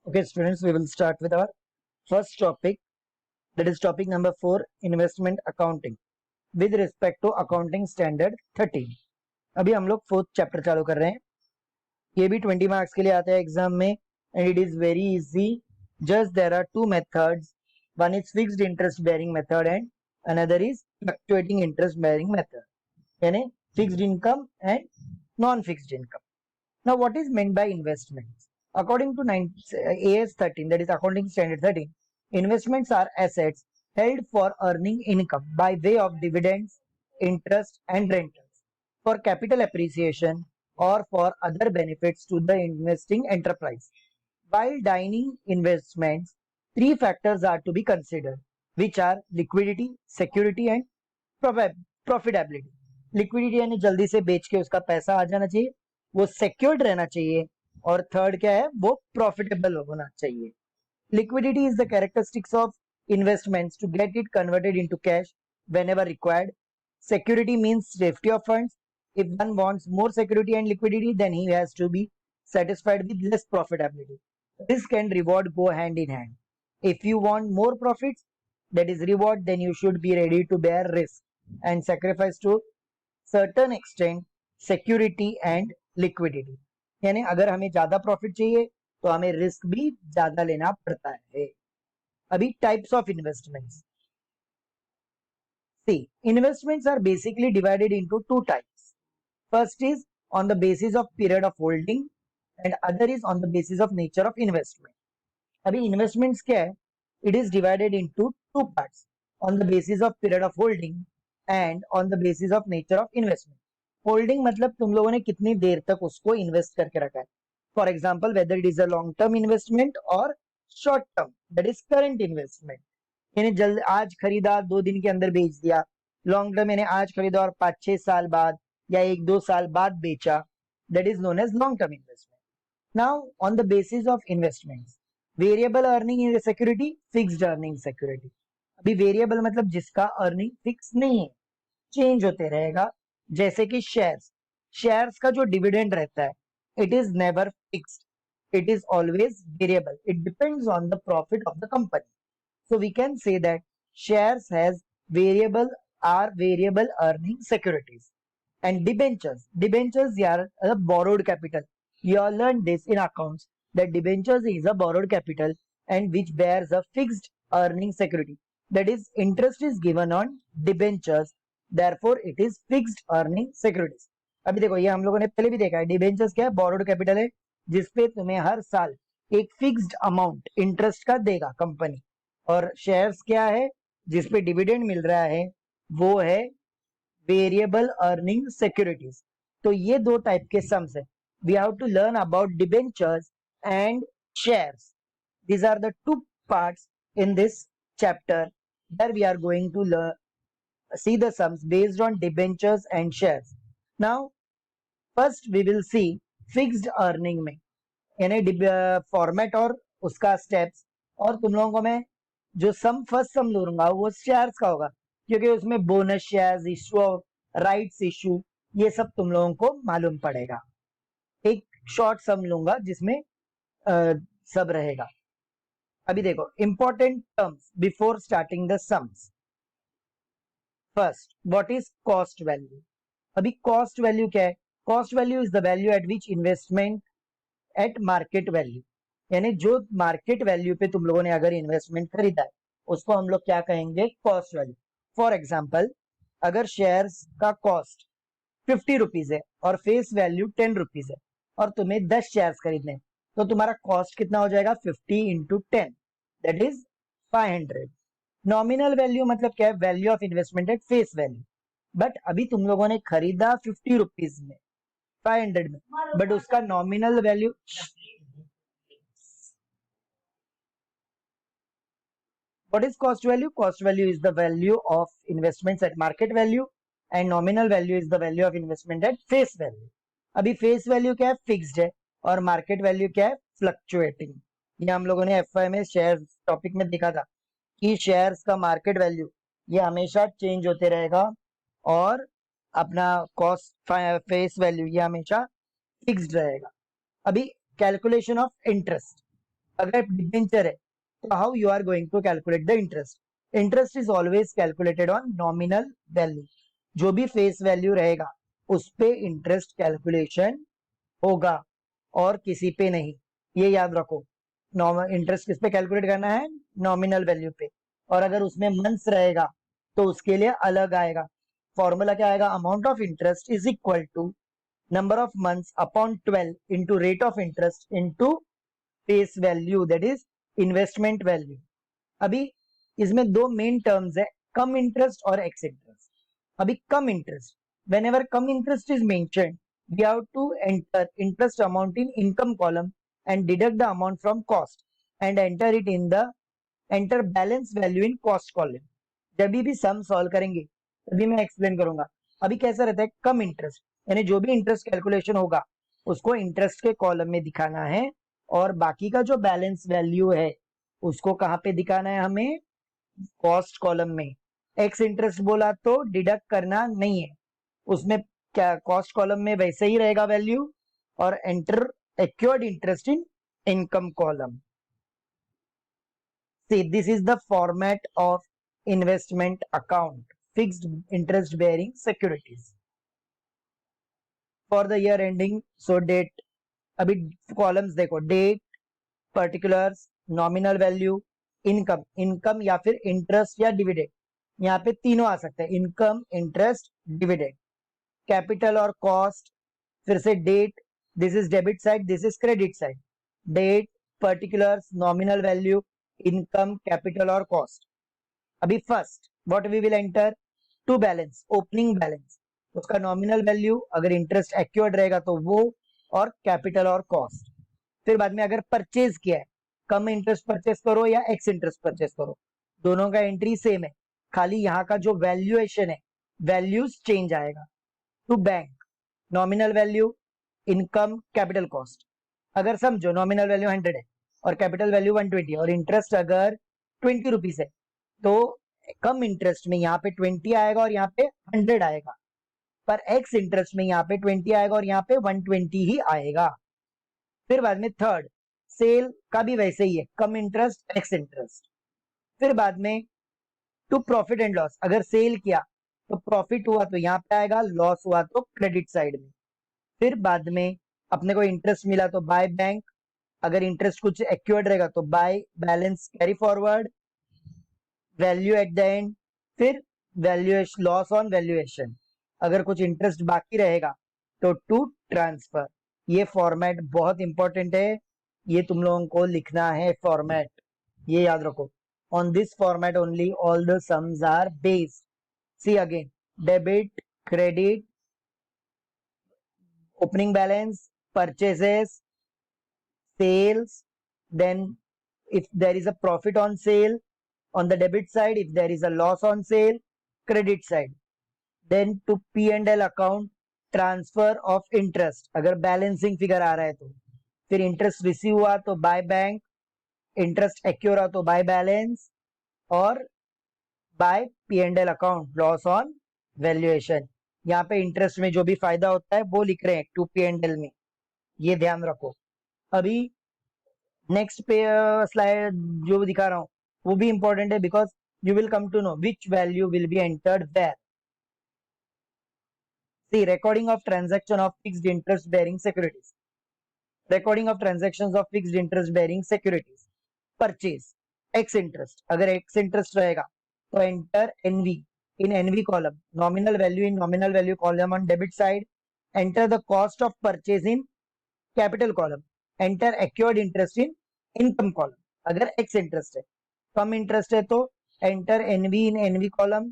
Okay, students, we will start with our first topic, that is topic number 4, investment accounting with respect to accounting standard 13. अभी हम लोग fourth chapter चालू कर रहे हैं. ये भी 20 मार्क्स के लिए आता है एग्जाम में and it is very easy. Just there are two methods. One is fixed interest bearing method and another is fluctuating interest bearing method, यानी fixed income and non fixed income. Now, what is meant by investments? According to AS 13, that is Accounting Standard 13, investments are assets held for earning income by way of dividends, interest, and rentals, for capital appreciation, or for other benefits to the investing enterprise. While dining investments, three factors are to be considered, which are liquidity, security, and profitability. Liquidity यानी जल्दी से बेच के उसका पैसा आ जाना चाहिए, वो सिक्योर्ड रहना चाहिए, और थर्ड क्या है, वो प्रॉफिटेबल होना चाहिए. Liquidity is the characteristics of investments to get it converted into cash whenever required. Security means safety of funds. If one wants more security and liquidity, then he has to be satisfied with less profitability. Risk and reward go hand in hand. If you want more profits, that is reward, then you should be ready to bear risk and sacrifice to certain extent security and liquidity. यानी अगर हमें ज्यादा profit चाहिए तो हमें risk भी ज्यादा लेना पड़ता है. अभी types of investments. See, investments are basically divided into two types. First is on the basis of period of holding and other is on the basis of nature of investment. अभी investments क्या है? It is divided into two parts, on the basis of period of holding and on the basis of nature of investment. Holding मतलब तुम लोगों ने कितनी देर तक उसको इन्वेस्ट करके रखा है. For example, whether it is a long term investment और short term, that is current investment. यानी जल्द आज खरीदा 2 दिन के अंदर बेच दिया. लॉन्ग टर्म यानी आज खरीदा और 5-6 साल बाद या 1-2 साल बाद बेचा, that is known as long term investment. Now on the basis of investments, variable earning security, fixed earning security. अभी वेरिएबल मतलब जिसका अर्निंग फिक्स नहीं है, चेंज होते रहेगा. जैसे कि शेयर्स का जो डिविडेंड रहता है, it is never fixed, it is always variable. It depends on the profit of the company. So we can say that shares has variable earning securities. And debentures are a borrowed capital. You all learned this in accounts, that debentures is a borrowed capital and which bears a fixed earning security. That is, interest is given on debentures, therefore it is fixed earning securities. अभी देखो, ये हम लोगों ने पहले भी देखा है. डिबेंचर्स क्या है? बोरोड कैपिटल है, जिसपे तुम्हें हर साल एक फिक्स्ड अमाउंट इंटरेस्ट का देगा कंपनी. और शेयर्स क्या है? जिसपे डिविडेंड मिल रहा है, वो है वेरिएबल अर्निंग सिक्योरिटीज. तो ये दो टाइप के सम्स है. We have to learn about debentures and shares. These are the two parts in this chapter where we are going to see the sums based on debentures and shares. Now, first we will see fixed earning में, यानी format और उसका steps. और तुम लोगों को मैं जो फर्स्ट सम लूंगा वो शेयर्स का होगा, क्योंकि उसमें bonus shares, issue of rights issue, ये सब तुम लोगों को मालूम पड़ेगा. एक शॉर्ट सम लूंगा जिसमें सब रहेगा. अभी देखो, important terms before starting the sums. First, what is cost value? अभी कॉस्ट वैल्यू क्या है? Cost value is the value eight which investment at market value. यानी जो मार्केट वैल्यू पे तुम लोगों ने अगर इन्वेस्टमेंट खरीदा है, उसको हम लोग क्या कहेंगे? Cost value. फॉर एग्जाम्पल, अगर शेयर्स का कॉस्ट 50 रुपीज है और फेस वैल्यू 10 रुपीज है, और तुम्हें 10 शेयर्स खरीदने, तो तुम्हारा कॉस्ट कितना हो जाएगा? 50 into 10, that is 500. Nominal value मतलब क्या है? Value of investment at face value. But अभी तुम लोगों ने खरीदा 50 रुपीज में, 500 में, बट उसका nominal value. What is cost value? Cost value is the value of investments at market value and nominal value is the value of investment at face value. अभी face value क्या है? Fixed है. और market value क्या है? Fluctuating. ये हम लोगों ने एफआई में शेयर टॉपिक में देखा था कि शेयर्स का मार्केट वैल्यू ये हमेशा चेंज होते रहेगा, और अपना कॉस्ट फेस वैल्यू ये हमेशा फिक्स्ड रहेगा. अभी कैलकुलेशन ऑफ इंटरेस्ट. अगर डिबेंचर है तो how you are going to calculate the interest? Interest is always calculated on nominal value, जो भी फेस वैल्यू रहेगा उस पे इंटरेस्ट कैलकुलेशन होगा और किसी पे नहीं, ये याद रखो। इंटरेस्ट किस पे कैलकुलेट करना है? नॉमिनल वैल्यू पे। और अगर उसमें मंथ्स रहेगा तो उसके लिए अलग आएगा। फॉर्मूला क्या आएगा? Amount of interest is equal to number of months upon 12 into rate of interest into face value, that is investment value. अभी इसमें दो मेन टर्म्स है, कम इंटरेस्ट और एक्स इंटरेस्ट। अभी cum interest, whenever cum interest is mentioned, we have to enter interest amount in income column and deduct the amount from cost and enter it in the enter balance value in cost column। जब भी sum solve करेंगे तभी मैं explain करूंगा। अभी कैसा रहता है? कम इंटरेस्ट यानी जो भी इंटरेस्ट कैलकुलेशन होगा उसको इंटरेस्ट के कॉलम में दिखाना है, और बाकी का जो बैलेंस वैल्यू है उसको कहाँ पे दिखाना है? हमें कॉस्ट कॉलम में। एक्स इंटरेस्ट बोला तो डिडक्ट करना नहीं है, उसमें क्या कॉस्ट कॉलम में वैसे ही रहेगा वैल्यू, और enter accrued interest in income column. See, this is the format of investment account, fixed interest bearing securities for the year ending, so date। अभी कॉलम्स देखो, date, particulars, nominal value, income. Income या फिर interest या dividend, यहाँ पे तीनों आ सकते हैं, इनकम, इंटरेस्ट, डिविडेंड। कैपिटल और कॉस्ट, फिर से date, this is debit side, this is credit side. Date, particulars, nominal value, income, capital और कॉस्ट। अभी first what we will enter? To balance, opening balance, उसका नॉमिनल वैल्यू, अगर interest accrued रहेगा तो वो, और कैपिटल और कॉस्ट। फिर बाद में अगर परचेज किया है, कम इंटरेस्ट परचेस करो या एक्स इंटरेस्ट परचेस करो, दोनों का एंट्री सेम है, खाली यहाँ का जो वैल्यूएशन है वैल्यूज चेंज आएगा। To bank, nominal value, income, capital cost. अगर समझो नॉमिनल वैल्यू 100 है और कैपिटल वैल्यू 120 और इंटरेस्ट अगर 20 रुपीज है, तो कम इंटरेस्ट में यहाँ पे 20 आएगा और यहाँ पे 100 आएगा, पर एक्स इंटरेस्ट में यहाँ पे 20 आएगा और यहाँ पे 120 ही आएगा। फिर बाद में थर्ड, सेल का भी वैसे ही है, कम इंटरेस्ट, एक्स इंटरेस्ट। फिर बाद में टू प्रॉफिट एंड लॉस, अगर सेल किया तो प्रॉफिट हुआ तो यहाँ पे आएगा, लॉस हुआ तो क्रेडिट साइड में। फिर बाद में अपने को इंटरेस्ट मिला तो बाय बैंक, अगर इंटरेस्ट कुछ एक्योर्ड रहेगा तो by balance carry forward, value at the end, फिर वैल्यूएशन, लॉस ऑन वैल्यूएशन। अगर कुछ इंटरेस्ट बाकी रहेगा तो टू ट्रांसफर। ये फॉर्मेट बहुत इंपॉर्टेंट है, ये तुम लोगों को लिखना है फॉर्मेट, ये याद रखो। On this format only all the sums are based. See again, debit, credit, opening balance, purchases, sales, then if there is a profit on sale on the debit side, if there is a loss on sale, credit side, then to P&L account, transfer of interest, अगर balancing figure आ रहा है तो, फिर interest receive हुआ तो by bank, interest accrued हुआ तो by balance, और by P&L account, loss on valuation. यहाँ पे इंटरेस्ट में जो भी फायदा होता है वो लिख रहे हैं टू P&L में, ये ध्यान रखो। अभी नेक्स्ट पे स्लाइड जो दिखा रहा हूँ वो भी इंपॉर्टेंट है, because you will come to know which value will be entered where. See, recording of transaction of fixed interest bearing securities, recording of transactions of fixed interest bearing securities. Purchase, ex interest, अगर ex interest रहेगा तो enter NV in NV column, nominal value in nominal value column on debit side, enter the cost of purchase in capital column, enter acquired interest in income column। अगर X interest है, कम interest है तो enter NV in NV column,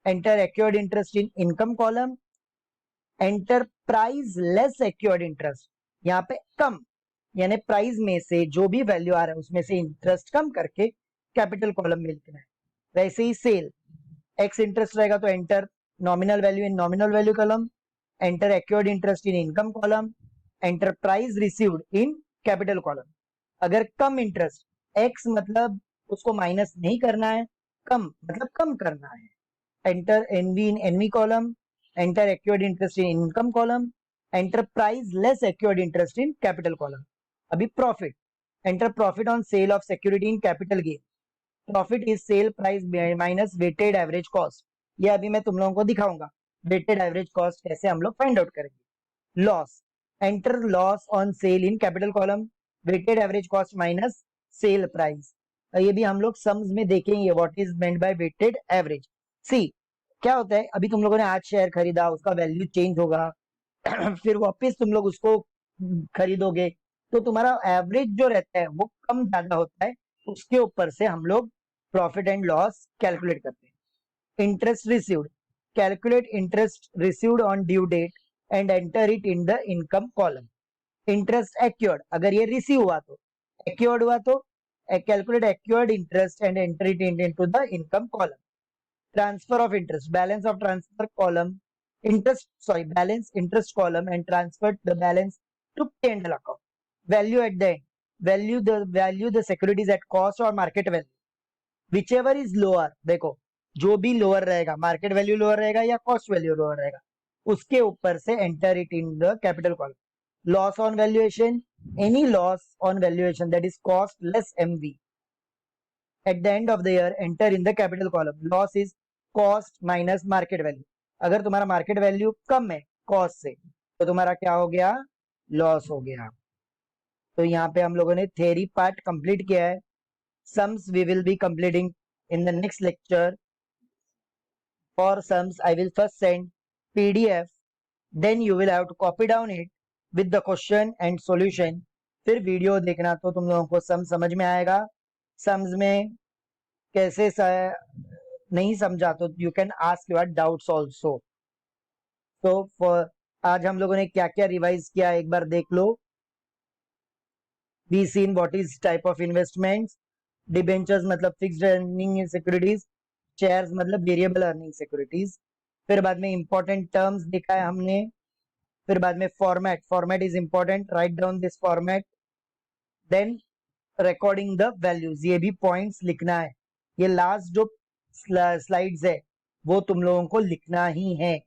enter acquired interest in income column, enter price less acquired interest, यहाँ पे कम यानी price में से जो भी वैल्यू आ रहा है उसमें से इंटरेस्ट कम करके कैपिटल कॉलम में लिखना है। वैसे ही सेल, एक्स इंटरेस्ट रहेगा तो enter nominal value in nominal value column, enter accrued interest in income column, enter price received in capital column. अगर कम इंटरेस्ट, एक्स मतलब उसको माइनस नहीं करना है, कम मतलब कम करना है, enter NV in NV column, enter accrued interest in income column, enter price less accrued interest in capital column. अभी profit, enter profit on sale of security in capital gain. Profit is sale price minus weighted average cost. ये अभी मैं तुम लोगों को दिखाऊंगा weighted average cost कैसे हम लोग फाइंड आउट करेंगे. Loss, enter loss on sale in capital column, weighted average cost minus sale price. ये भी हम लोग सम्स में देखेंगे what is meant by weighted average. See क्या होता है, अभी तुम लोगों ने आज शेयर खरीदा, उसका वैल्यू चेंज होगा फिर वापस तुम लोग उसको खरीदोगे, तो तुम्हारा एवरेज जो रहता है वो कम ज्यादा होता है, उसके ऊपर से हम लोग प्रॉफिट एंड लॉस कैलकुलेट करते हैं. Interest received, calculate interest received on due date and enter it in the income column. Interest accrued, अगर ये रिसीव हुआ तो, एक्योर्ड हुआ तो calculate accrued interest and enter it into the income column. Transfer of interest, balance of transfer column, balance interest column and transferred the balance to P&L account. Value at the end, value the securities at cost or market value, whichever is lower. देखो जो भी lower रहेगा, market value lower रहेगा या cost value lower रहेगा, उसके ऊपर से enter it in the capital column. Loss on valuation, any loss on valuation that is cost less MV at the end of the year enter in the capital column. Loss is cost minus market value. अगर तुम्हारा market value कम है cost से, तो तुम्हारा क्या हो गया, loss हो गया. तो यहाँ पे हम लोगों ने थ्योरी पार्ट कंप्लीट किया है. Sums we will be completing in the next lecture. For sums I will first send PDF, then you will have to copy down it with the question and solution. फिर video देखना तो तुम लोगों को सम समझ में आएगा. सम्स में कैसे नहीं समझा तो you can ask your doubts also. तो आज हम लोगों ने क्या क्या रिवाइज किया एक बार देख लो. We seen what is type of investments. Debentures मतलब फिक्स्ड अर्निंग सिक्योरिटीज, शेयर्स मतलब वेरिएबल अर्निंग सिक्योरिटीज. फिर बाद में इंपॉर्टेंट टर्म्स देखा है हमने. फिर बाद में format is important, write down this format. Then recording the values, ये भी पॉइंट्स लिखना है. ये लास्ट जो स्लाइड्स है वो तुम लोगों को लिखना ही है.